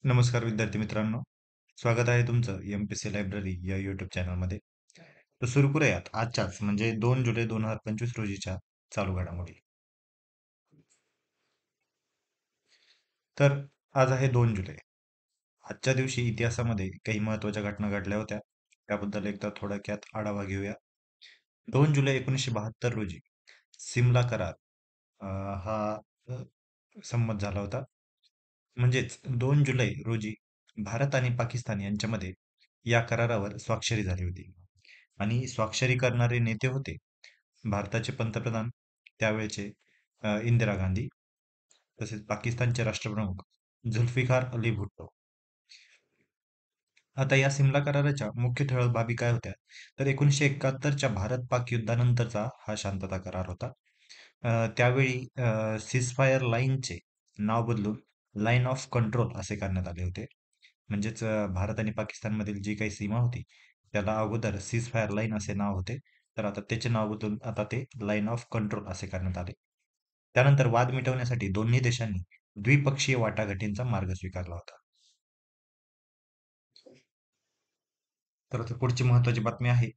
नमस्कार विद्यार्थी मित्रांनो. स्वागत आहे तुमचं एम-पी-सी लायब्ररी या यूट्यूब चॅनलमध्ये. तर सुरू करूयात आजच्याच म्हणजे 2 जुलै 2025 रोजीच्या चालू घडामोडी. तर आज आहे 2 जुलै. आजच्या दिवशी इतिहासामध्ये काही महत्त्वाच्या घटना घडल्या होत्या. त्याबद्दल एकदा थोडक्यात आढावा घेऊया. 2 जुलै 1972 रोजी सिमला करार अ, हा अ, संमत झाला होता. म्हणजेच 2 जुलै रोजी भारत आणि पाकिस्तान यांच्यामध्ये या करारावर स्वाक्षरी झाली होती. आणि स्वाक्षरी करणारे नेते होते भारताचे पंतप्रधान त्यावेळचे इंदिरा गांधी, तसेच पाकिस्तानचे राष्ट्रप्रमुख जुल्फिकार अली भुट्टो. आता या सिमला कराराच्या मुख्य ठळक बाबी काय होत्या? तर 1971च्या भारत-पाक युद्धानंतरचा हा शांतता करार होता. त्यावेळी सीजफायर लाईनचे नाव बदलून लाईन ऑफ कंट्रोल असे करण्यात आले होते. म्हणजेच भारत आणि पाकिस्तानमधील जी काही सीमा होती, त्याला अगोदर सीजफायर लाईन असे नाव होते. तर आता त्याचे नाव बदलून आता ते लाईन ऑफ कंट्रोल असे करण्यात आले. त्यानंतर वाद मिटवण्यासाठी दोन्ही देशांनी द्विपक्षीय वाटाघाटींचा मार्ग स्वीकारला होता. तर आता पुढची महत्त्वाची बातमी आहे.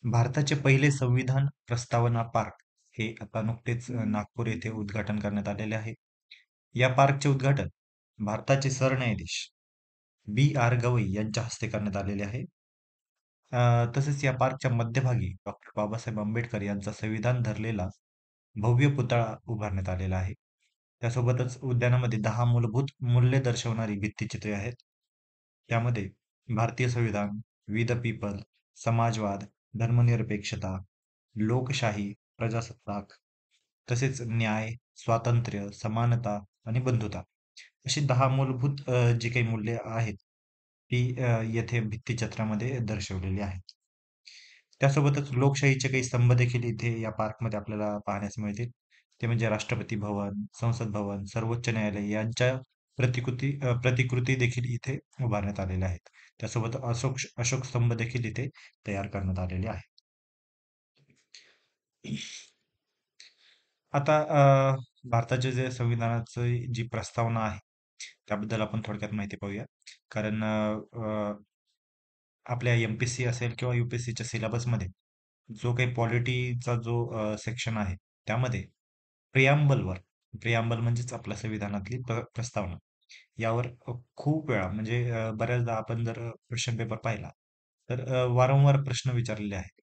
भारताचे पहिले संविधान प्रस्तावना पार्क हे आता नुकतेच नागपूर येथे उद्घाटन करण्यात आलेले आहे. या पार्कचे उद्घाटन भारताचे सरन्यायाधीश बी.आर. गवई यांच्या हस्ते करण्यात आलेले आहे. तसेच या पार्कच्या मध्यभागी डॉक्टर बाबासाहेब आंबेडकर यांचा संविधान धरलेला भव्य पुतळा उभारण्यात आलेला आहे. त्यासोबतच उद्यानामध्ये 10 मूलभूत मूल्ये दर्शवणारी भित्तिचित्रे आहेत. त्यामध्ये भारतीय संविधान, वी द पीपल, समाजवाद, धर्मनिरपेक्षता, लोकशाही, प्रजासत्ताक, तसेच न्याय, स्वातंत्र्य, समानता आणि बंधुता अशी 10 मूलभूत जी काही मूल्ये आहेत, ती येथे भित्तिचित्रामध्ये दर्शवलेली आहेत. त्यासोबतच लोकशाहीचे काही स्तंभ देखील इथे या पार्कमध्ये आपल्याला पाहण्यास मिळतील. ते म्हणजे राष्ट्रपती भवन, संसद भवन, सर्वोच्च न्यायालय यांच्या प्रतिकृती देखील इथे उभारण्यात आलेल्या आहेत. त्यासोबत अशोक अशोक स्तंभ देखील इथे तयार करण्यात आलेले आहेत. आता भारताचे जे संविधानाची जी प्रस्तावना आहे, त्याबद्दल आपण थोडक्यात माहिती पाहूया. कारण आपल्या एम-पी-एस-सी असेल किंवा यू-पी-एस-सीच्या सिलेबसमध्ये जो काही पॉलिटीचा जो सेक्शन आहे, त्यामध्ये प्रिॲम्बलवर प्रिॲम्बल म्हणजेच आपल्या संविधानातली प्रस्तावना यावर खूप वेळा म्हणजे बऱ्याचदा आपण जर क्वेश्चन पेपर पाहिला, तर वारंवार प्रश्न विचारलेले आहेत.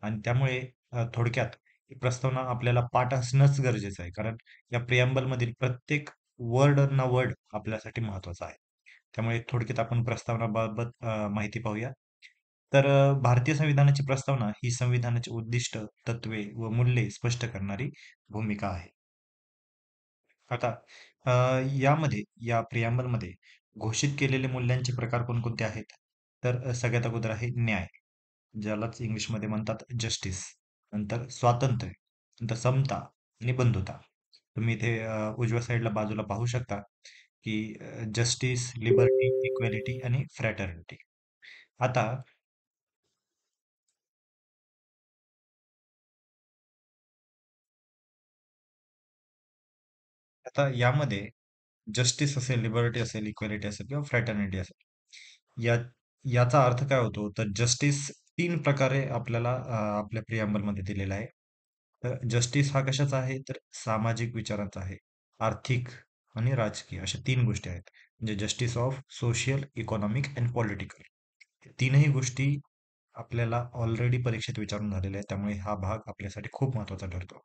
आणि त्यामुळे थोडक्यात ही प्रस्तावना आपल्याला पाठ असणंच गरजेचं आहे. कारण या प्रिॲम्बलमधील प्रत्येक वर्ड ना वर्ड आपल्यासाठी महत्त्वाचा आहे. त्यामुळे थोडक्यात आपण प्रस्तावनाबाबत माहिती पाहूया. तर भारतीय संविधानाची प्रस्तावना ही संविधानाचे उद्दिष्ट, तत्त्वे व मूल्ये स्पष्ट करणारी भूमिका आहे. आता अ, यामध्ये या प्रिॲम्बलमध्ये घोषित केलेले मूल्यांचे प्रकार कोणकोणते आहेत? तर सगळ्यात अगोदर आहे न्याय, ज्यालाच इंग्लिशमध्ये म्हणतात जस्टिस. नंतर स्वातंत्र्य, नंतर समता आणि बंधुता. तुम्ही इथे उजव्या साईडला बाजूला पाहू शकता, की जस्टिस, लिबर्टी, इक्वॅलिटी आणि फ्रॅटर्निटी. आता आता यामध्ये जस्टिस असेल, लिबर्टी असेल, इक्वॅलिटी असेल किंवा फ्रॅटर्निटी असेल. या याचा अर्थ काय होतो? तर जस्टिस 3 प्रकारे आपल्याला आपल्या प्रिअम्बलमध्ये दिलेला आहे. तर जस्टिस हा कशाचा आहे? तर सामाजिक विचारांचा आहे. आर्थिक आणि राजकीय अशा 3 गोष्टी आहेत. म्हणजे justice of social, economic and political. तीनही गोष्टी आपल्याला ऑलरेडी परीक्षेत विचारून झालेल्या आहेत. त्यामुळे हा भाग आपल्यासाठी खूप महत्त्वाचा ठरतो.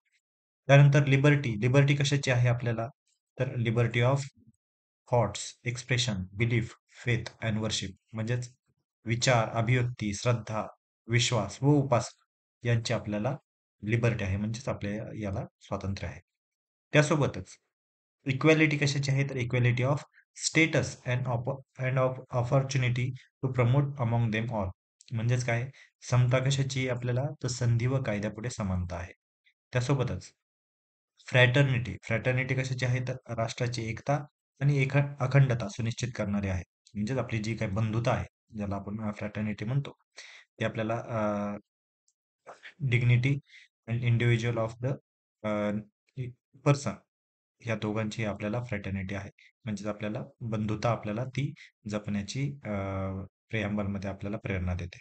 त्यानंतर लिबर्टी. लिबर्टी कशाची आहे आपल्याला? तर liberty of thoughts, expression, belief, faith and worship म्हणजेच विचार, अभिव्यक्ती, श्रद्धा, विश्वास व उपासना यांची आपल्याला लिबर्टी आहे. म्हणजेच आपल्या याला स्वातंत्र्य आहे. त्यासोबतच इक्वॅलिटी कशाची आहे? तर equality of status and of opportunity to promote among them all. म्हणजेच काय? समता कशाची आहे आपल्याला? तर संधी व कायद्यापुढे समानता आहे. त्यासोबतच फ्रॅटर्निटी. फ्रॅटर्निटी कशाची आहे? तर राष्ट्राची एकता आणि अखंडता सुनिश्चित करणारी आहे. म्हणजेच आपली जी काही बंधुता आहे, ज्याला आपण फ्रॅटर्निटी म्हणतो, ते आपल्याला dignity and individual of the person ह्या दोघांची आपल्याला फ्रॅटर्निटी आहे. म्हणजेच आपल्याला बंधुता आपल्याला ती जपण्याची प्रिअम्बलमध्ये आपल्याला प्रेरणा देते.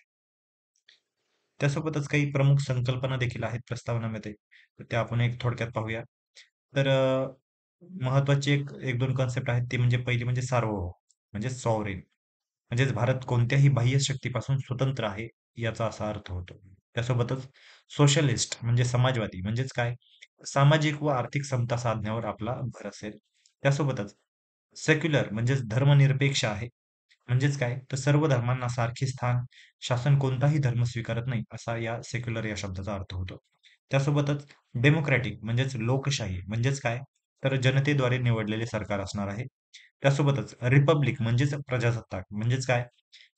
त्यासोबतच काही प्रमुख संकल्पना देखील आहेत प्रस्तावनेमध्ये. तर त्या आपण एक थोडक्यात पाहूया. तर महत्त्वाची एक 1-2 कन्सेप्ट आहेत. ती म्हणजे पहिली म्हणजे सार्वभौम, म्हणजे सॉव्हरेन. म्हणजेच भारत कोणत्याही बाह्य शक्तीपासून स्वतंत्र आहे, याचा असा अर्थ होतो. त्यासोबतच सोशलिस्ट म्हणजे समाजवादी, म्हणजेच काय? सामाजिक व आर्थिक समता साधण्यावर आपला भर असेल. त्यासोबतच सेक्युलर म्हणजेच धर्मनिरपेक्ष आहे. म्हणजेच काय? तर सर्व धर्मांना सारखे स्थान, शासन कोणताही धर्म स्वीकारत नाही, असा या सेक्युलर या शब्दाचा अर्थ होतो. त्यासोबतच डेमोक्रॅटिक म्हणजेच लोकशाही म्हणजेच काय? तर जनतेद्वारे निवडलेले सरकार असणार आहे. त्यासोबतच रिपब्लिक म्हणजेच प्रजासत्ताक म्हणजेच काय?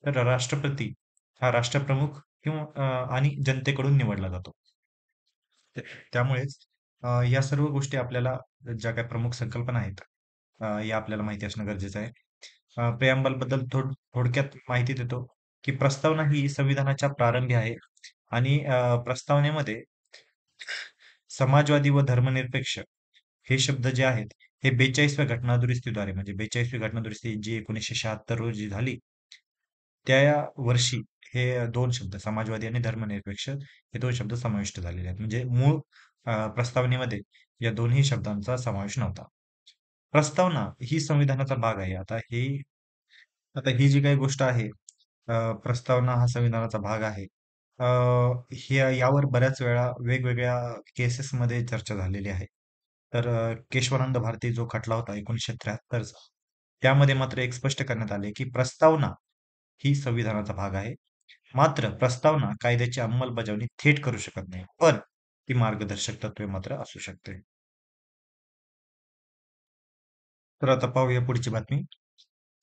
तर राष्ट्रपती हा राष्ट्रप्रमुख किंवा आणि जनतेकडून निवडला जातो. त्या त्यामुळेच या सर्व गोष्टी आपल्याला ज्या काही प्रमुख संकल्पना आहेत, या आपल्याला माहिती असणं गरजेचं आहे. प्रिअम्बलबद्दल थोडक्यात माहिती देतो, की प्रस्तावना ही संविधानाच्या प्रारंभी आहे आणि प्रस्तावनेमध्ये समाजवादी व धर्मनिरपेक्ष हे शब्द जे आहेत, हे 42व्या घटनादुरुस्तीद्वारे म्हणजे 42वी घटनादुरुस्ती जी 1976 रोजी झाली, त्या वर्षी हे 2 शब्द समाजवादी आणि धर्मनिरपेक्ष हे 2 शब्द समाविष्ट झालेले आहेत. म्हणजे मूळ प्रस्तावनेमध्ये या दोन्ही शब्दांचा समावेश नव्हता. प्रस्तावना ही संविधानाचा भाग आहे. आता ही जी काही गोष्ट आहे, प्रस्तावना हा संविधानाचा भाग आहे. अ, यावर बऱ्याच वेळा वेगवेगळ्या केसेसमध्ये चर्चा झालेली आहे. तर केशवानंद भारती जो खटला होता 1973चा, त्यामध्ये मात्र एक स्पष्ट करण्यात आले, की प्रस्तावना ही संविधानाचा भाग आहे. मात्र प्रस्तावना कायद्याची अंमलबजावणी थेट करू शकत नाही. पण ती मार्गदर्शक तत्त्वे मात्र असू शकते. तर आता पाहूया पुढची बातमी.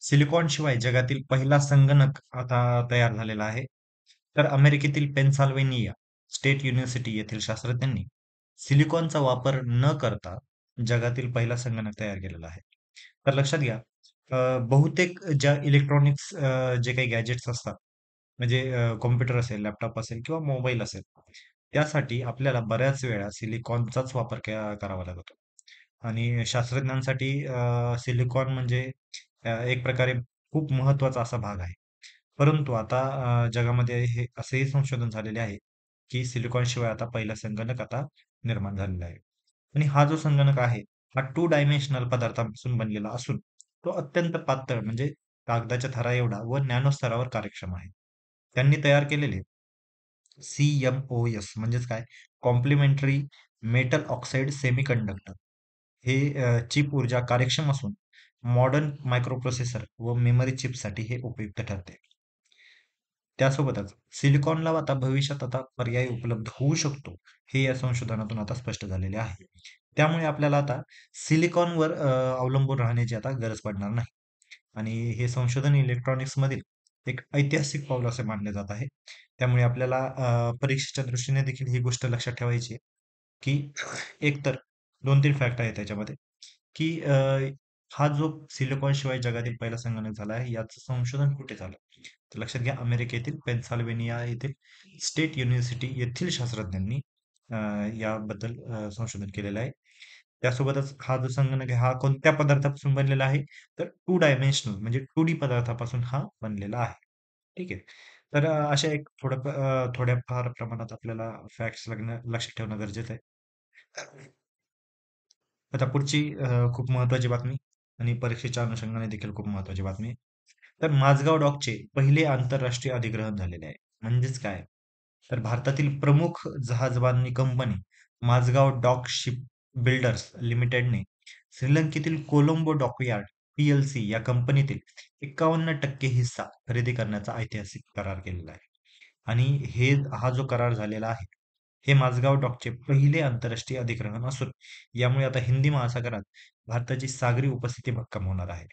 सिलिकॉन शिवाय जगातील पहिला संगणक आता तयार झालेला आहे. तर अमेरिकेतील पेनसाल्व्हेनिया स्टेट युनिव्हर्सिटी येथील शास्त्रज्ञांनी सिलिकॉनचा वापर न करता जगातील पहिला संगणक तयार केलेला आहे. तर लक्षात घ्या, बहुतेक ज्या इलेक्ट्रॉनिक्स जे काही गॅजेट्स असतात, म्हणजे कॉम्प्युटर असेल, लॅपटॉप असेल किंवा मोबाईल असेल, त्यासाठी आपल्याला बऱ्याच वेळा सिलिकॉनचाच वापर करावा लागतो. आणि शास्त्रज्ञांसाठी सिलिकॉन म्हणजे एक प्रकारे खूप महत्त्वाचा असा भाग आहे. परंतु आता जगामध्ये हे असेही संशोधन झालेले आहे, की सिलिकॉन शिवाय आता पहिला संगणक आता निर्माण झालेला आहे. आणि हा जो संगणक आहे, हा 2 डायमेन्शनल पदार्थांपासून बनलेला असून, तो अत्यंत पातळ म्हणजे कागदाच्या थरा एवढा व नॅनो स्तरावर कार्यक्षम आहे. त्यांनी तयार केलेले CMOS म्हणजेच काय? कॉम्प्लिमेंटरी मेटल ऑक्साईड सेमीकंडक्टर हे चिप ऊर्जा कार्यक्षम असून मॉडर्न मायक्रोप्रोसेसर व मेमरी चिपसाठी हे उपयुक्त ठरते. त्यासोबतच सिलिकॉनला आता भविष्यात आता पर्याय उपलब्ध होऊ शकतो, हे या संशोधनातून आता स्पष्ट झालेले आहे. त्यामुळे आपल्याला आता सिलिकॉनवर अवलंबून राहण्याची आता गरज पडणार नाही. आणि हे संशोधन इलेक्ट्रॉनिक्समधील एक ऐतिहासिक पाऊल असे मानले जात आहे. त्यामुळे आपल्याला परीक्षेच्या दृष्टीने देखील ही गोष्ट लक्षात ठेवायची आहे, की एकतर 2-3 फॅक्ट आहेत त्याच्यामध्ये, की हा जो सिलिकॉन शिवाय जगातील पहिला संगणक झाला आहे, याचं संशोधन कुठे झालं? तर लक्षात घ्या, अमेरिकेतील पेनसाल्व्हेनिया येथील स्टेट युनिव्हर्सिटी येथील शास्त्रज्ञांनी अ, याबद्दल संशोधन केलेलं आहे. त्यासोबतच हा जो संगणक आहे, हा कोणत्या पदार्थापासून बनलेला आहे? तर 2 डायमेन्शनल म्हणजे 2D पदार्थापासून हा बनलेला आहे. ठीक आहे. तर अशा एक थोड्याफार प्रमाणात आपल्याला फॅक्ट्स लक्षात ठेवणं गरजेचं आहे. आता पुढची खूप महत्त्वाची बातमी आणि परीक्षेच्या अनुषंगाने देखील खूप महत्त्वाची बातमी आहे. तर माझगाव डॉकचे पहिले आंतरराष्ट्रीय अधिग्रहण झालेले आहे. म्हणजेच काय? तर भारतातील प्रमुख जहाजबांधणी कंपनी माझगाव डॉक शिप बिल्डर्स लिमिटेडने श्रीलंकेतील कोलंबो डॉकयार्ड PLC या कंपनीतील 51% हिस्सा खरेदी करण्याचा ऐतिहासिक करार केलेला आहे. आणि हा जो करार झालेला आहे, हे माझगाव डॉकचे पहिले आंतरराष्ट्रीय अधिग्रहण असून यामुळे आता हिंदी महासागरात भारताची सागरी उपस्थिती भक्कम होणार आहे.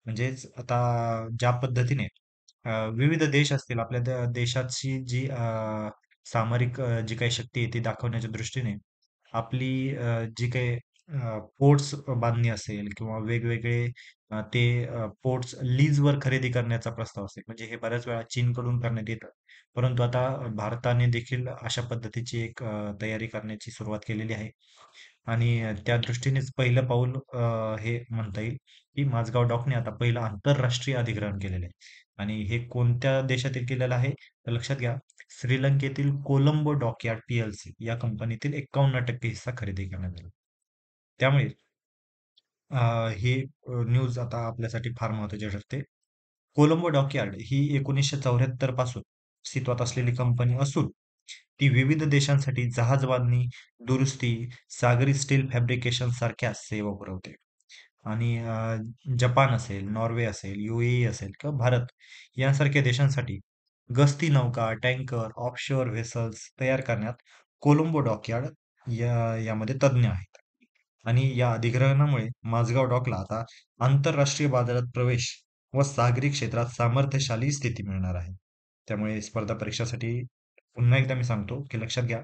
म्हणजेच आता ज्या पद्धतीने विविध देश असतील आपल्या त्या देशाची जी सामरिक जी काही शक्ती आहे ती दाखवण्याच्या दृष्टीने आपली जी काही पोर्ट्स बांधणी असेल किंवा वेगवेगळे ते पोर्ट्स लीजवर खरेदी करण्याचा प्रस्ताव असेल म्हणजे हे बऱ्याच वेळा चीनकडून करण्यात येतं. परंतु आता भारताने देखील अशा पद्धतीची एक तयारी करण्याची सुरुवात केलेली आहे. आणि त्या दृष्टीनेच पहिलं पाऊल हे म्हणता येईल, की माझगाव डॉकने आता पहिलं आंतरराष्ट्रीय अधिग्रहण केलेलं आहे. आणि हे कोणत्या देशातील केलेलं आहे? तर लक्षात घ्या, श्रीलंकेतील कोलंबो डॉकयार्ड पी-एल-सी या कंपनीतील 51% हिस्सा खरेदी करण्यात आला. त्यामुळे ही न्यूज आता आपल्यासाठी फार महत्त्वाची ठरते. कोलंबो डॉकयार्ड ही 1974 पासून अस्तित्वात असलेली कंपनी असून ती विविध देशांसाठी जहाज बांधणी, दुरुस्ती, सागरी स्टील फॅब्रिकेशन सारख्या सेवा पुरवते. आणि जपान असेल, नॉर्वे असेल, UAE असेल किंवा भारत यांसारख्या देशांसाठी गस्ती नौका, टँकर, ऑफशोअर व्हेसल्स तयार करण्यात कोलंबो डॉकयार्ड यामध्ये तज्ञ आहेत. आणि या अधिग्रहणामुळे माझगाव डॉकला आता आंतरराष्ट्रीय बाजारात प्रवेश व सागरी क्षेत्रात सामर्थ्यशाली स्थिती मिळणार आहे. त्यामुळे स्पर्धा परीक्षासाठी पुन्हा एकदा मी सांगतो, की लक्षात घ्या,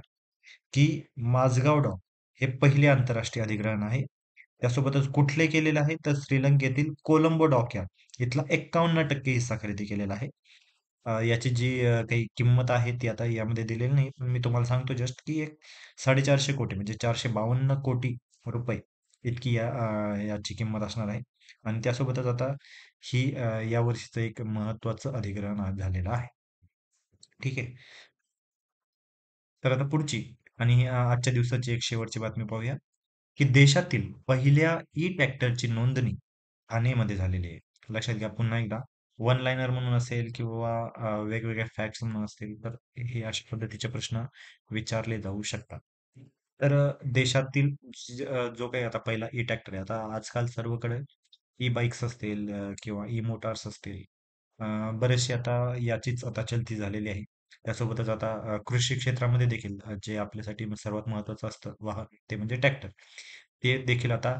की माझगाव डॉक हे पहिले आंतरराष्ट्रीय अधिग्रहण आहे. त्यासोबतच कुठले केलेले आहे, तर श्रीलंकेतील कोलंबो डॉकयार्ड इथला 51% हिस्सा खरेदी केलेला आहे. याची जी काही किंमत आहे ती आता यामध्ये दिलेली नाही. पण मी तुम्हाला सांगतो जस्ट, की एक 450 कोटी म्हणजे 452 कोटी रुपये इतकी याची किंमत असणार आहे. आणि त्यासोबतच आता ही या वर्षीचं एक महत्त्वाचं अधिग्रहण आज झालेलं आहे. ठीक आहे. तर आता पुढची आणि आजच्या दिवसाची एक शेवटची बातमी पाहूया, की देशातील पहिल्या ई-ट्रॅक्टरची नोंदणी ठाणेमध्ये झालेली आहे. लक्षात घ्या पुन्हा एकदा, वन लाइनर म्हणून असेल किंवा वेगवेगळ्या फॅक्ट्स म्हणून असतील, तर हे अशा पद्धतीचे प्रश्न विचारले जाऊ शकतात. तर देशातील जो काही आता पहिला ई-ट्रॅक्टर आहे. आता आजकाल सर्वकडे ई-बाईक्स असतील किंवा ई-मोटार्स असतील. बरेचसे आता याचीच आता चलती झालेली आहे. त्यासोबतच आता कृषी क्षेत्रामध्ये देखील जे आपल्यासाठी सर्वात महत्त्वाचं असतं वाहन ते म्हणजे ट्रॅक्टर. ते देखील आता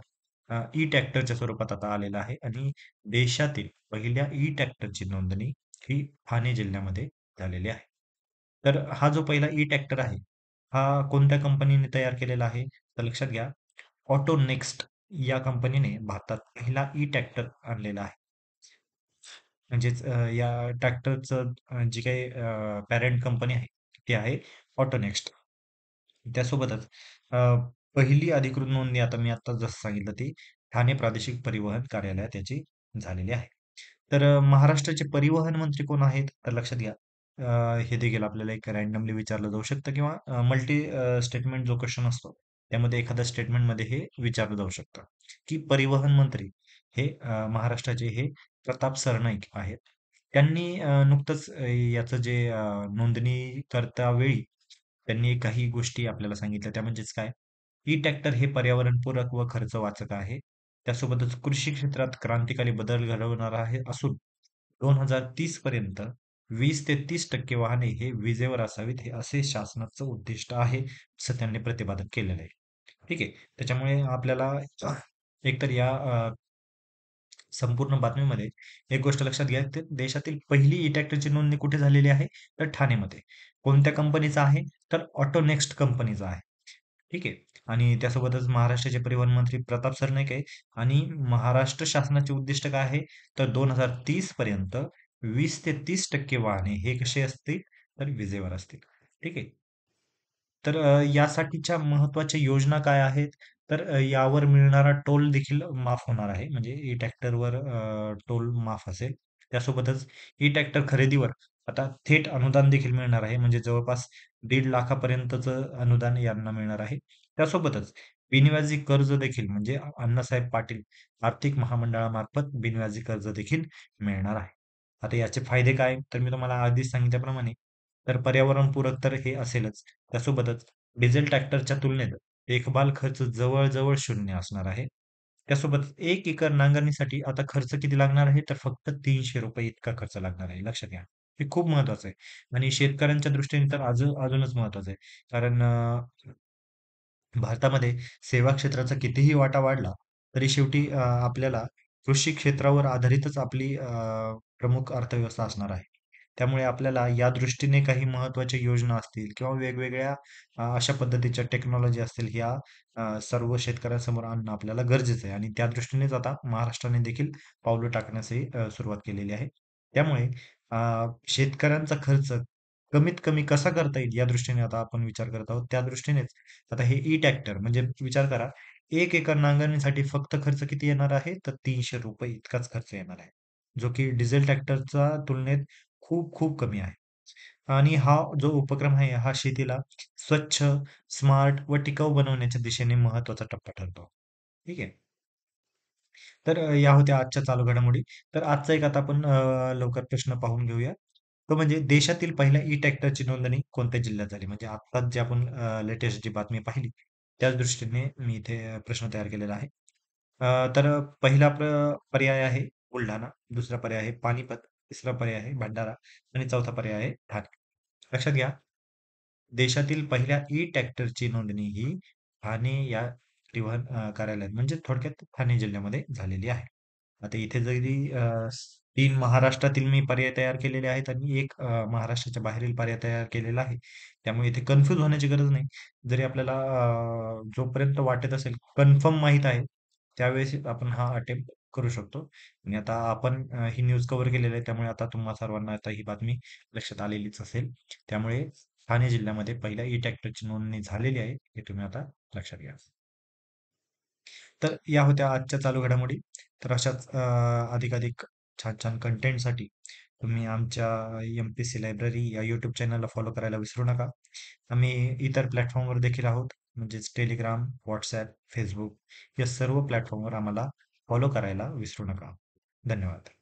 ई-ट्रॅक्टरच्या स्वरूपात आता आलेलं आहे आणि देशातील पहिल्या ई-ट्रॅक्टरची नोंदणी ही ठाणे जिल्ह्यामध्ये झालेली आहे. तर हा जो पहिला ई-ट्रॅक्टर आहे, हा कोणत्या कंपनीने तयार केलेला आहे? तर लक्षात घ्या, ऑटो नेक्स्ट या कंपनीने भारतात पहिला ई-ट्रॅक्टर आणलेला आहे. म्हणजेच या ट्रॅक्टरचं जी काही पॅरेंट कंपनी आहे, ती आहे ऑटोनेक्स्ट. त्यासोबतच अ, पहिली अधिकृत नोंदणी आता मी आता जसं सांगितलं ती ठाणे प्रादेशिक परिवहन कार्यालयात याची झालेली आहे. तर महाराष्ट्राचे परिवहन मंत्री कोण आहेत? तर लक्षात घ्या. हे देखील आपल्याला एक रँडमली विचारलं जाऊ शकतं किंवा मल्टी स्टेटमेंट जो क्वेशन असतो, त्यामध्ये एखाद्या स्टेटमेंटमध्ये हे विचारलं जाऊ शकतं, की परिवहन मंत्री हे महाराष्ट्राचे हे प्रताप सरनाईक आहेत. त्यांनी नुकतंच याचं जे नोंदणी करतावेळी त्यांनी काही गोष्टी आपल्याला सांगितल्या. त्या म्हणजेच काय? ई-ट्रॅक्टर हे पर्यावरणपूरक व खर्च वाचक आहे. त्यासोबतच कृषी क्षेत्रात क्रांतिकारी बदल घडवणार आहे असून 2030 पर्यंत 20 ते 30% वाहने हे विजेवर असावीत, हे असे शासनाचं उद्दिष्ट आहे, असं त्यांनी प्रतिपादन केलेलं आहे. ठीक आहे. त्याच्यामुळे आपल्याला एकतर या संपूर्ण बातमीमध्ये एक गोष्ट लक्षात घ्या, तर देशातील पहिली ई-ट्रॅक्टरची नोंदणी कुठे झालेली आहे? तर ठाणेमध्ये. कोणत्या कंपनीचा आहे? तर ऑटोनेक्स्ट कंपनीचा आहे. ठीक आहे. आणि त्यासोबतच महाराष्ट्राचे परिवहन मंत्री प्रताप सरनाईक आहे आणि महाराष्ट्र शासनाचे उद्दिष्ट काय आहे? तर 2030 पर्यंत 20 ते 30% वाहने हे कसे असतील? तर विजेवर असतील. ठीक आहे. तर यासाठीच्या महत्त्वाच्या योजना काय आहेत? तर यावर मिळणारा टोल देखील माफ होणार आहे. म्हणजे ई-ट्रॅक्टरवर टोल माफ असेल. त्यासोबतच ई-ट्रॅक्टर खरेदीवर आता थेट अनुदान देखील मिळणार आहे. म्हणजे जवळपास 1.5 लाखापर्यंतचं अनुदान यांना मिळणार आहे. त्यासोबतच बिनव्याजी कर्ज देखील म्हणजे अण्णासाहेब पाटील आर्थिक महामंडळामार्फत बिनव्याजी कर्ज देखील मिळणार आहे. आता याचे फायदे काय? तर मी तुम्हाला आधीच सांगितल्याप्रमाणे तर पर्यावरणपूरक तर हे असेलच. त्यासोबतच डिझेल ट्रॅक्टरच्या तुलनेत देखभाल खर्च जवळ-जवळ शून्य असणार आहे. त्यासोबत 1 एकर नांगरणीसाठी आता खर्च किती लागणार आहे? तर फक्त ₹300 इतका खर्च लागणार आहे. लक्षात घ्या. हे खूप महत्वाचं आहे आणि शेतकऱ्यांच्या दृष्टीने तर अजूनच महत्वाचं आहे. कारण भारतामध्ये सेवा क्षेत्राचा कितीही वाटा वाढला, तरी शेवटी आपल्याला कृषी क्षेत्रावर आधारितच आपली प्रमुख अर्थव्यवस्था असणार आहे. त्यामुळे आपल्याला या दृष्टीने काही महत्त्वाच्या योजना असतील किंवा वेगवेगळ्या अशा पद्धतीच्या टेक्नॉलॉजी असतील, ह्या सर्व शेतकऱ्यांसमोर आणणं आपल्याला गरजेचं आहे आणि त्या दृष्टीनेच आता महाराष्ट्राने देखील पावलं टाकण्यासही सुरुवात केलेली आहे. त्यामुळे शेतकऱ्यांचा खर्च कमीत कमी कसा करता येईल या दृष्टीने आता आपण विचार करत आहोत. त्या दृष्टीनेच आता हे ट्रॅक्टर म्हणजे विचार करा, 1 एकर नांगरणीसाठी फक्त खर्च किती येणार आहे? तर ₹300 इतकाच खर्च येणार आहे. जो की डिझेल ट्रॅक्टरच्या तुलनेत खूप खूप कमी आहे. आणि हा जो उपक्रम आहे, हा शेतीला स्वच्छ, स्मार्ट व टिकाऊ बनवण्याच्या दिशेने महत्त्वाचा टप्पा ठरतो. ठीक आहे. तर या होत्या आजच्या चालू घडामोडी. तर आजचा एक आता आपण लवकर प्रश्न पाहून घेऊया. तो म्हणजे देशातील पहिल्या ट्रॅक्टरची नोंदणी कोणत्या जिल्ह्यात झाली? म्हणजे आत्ताच जे आपण लेटेस्ट जी बातमी पाहिली, त्याच दृष्टीने मी इथे प्रश्न तयार केलेला आहे. तर पहिला पर्याय आहे बुलढाणा, दुसरा पर्याय आहे पानिपत, तिसरा पर्याय आहे भंडारा आणि चौथा पर्याय आहे ठाणे. लक्षात घ्या, देशातील पहिल्या ट्रॅक्टरची नोंदणी ही ठाणे या परिवहन कार्यालयात म्हणजे थोडक्यात ठाणे जिल्ह्यामध्ये झालेली आहे. आता इथे जरी 3 महाराष्ट्रातील मी पर्याय तयार केलेले आहेत आणि एक महाराष्ट्राच्या बाहेरील पर्याय तयार केलेला आहे. त्यामुळे इथे कन्फ्यूज होण्याची गरज नाही. जरी आपल्याला जोपर्यंत वाटत असेल कन्फर्म माहीत आहे, त्यावेळेस आपण हा अटेम्प्ट करू शकतो. आणि आता आपण ही न्यूज कव्हर केलेली आहे, त्यामुळे आता तुम्हा सर्वांना आता ही बातमी लक्षात आलेलीच असेल. त्यामुळे ठाणे जिल्ह्यामध्ये पहिल्या ट्रॅक्टरची नोंदणी झालेली आहे, हे तुम्ही आता लक्षात घ्या. तर या होत्या आजच्या चालू घडामोडी. तर अशाच अधिकाधिक छान-छान कंटेंटसाठी तुम्ही आमच्या एम-पी-सी लायब्ररी या यूट्यूब चॅनलला फॉलो करायला विसरू नका. आम्ही इतर प्लॅटफॉर्मवर देखील आहोत. म्हणजेच Telegram, WhatsApp, Facebook या सर्व प्लॅटफॉर्मवर आम्हाला फॉलो करायला विसरू नका. धन्यवाद.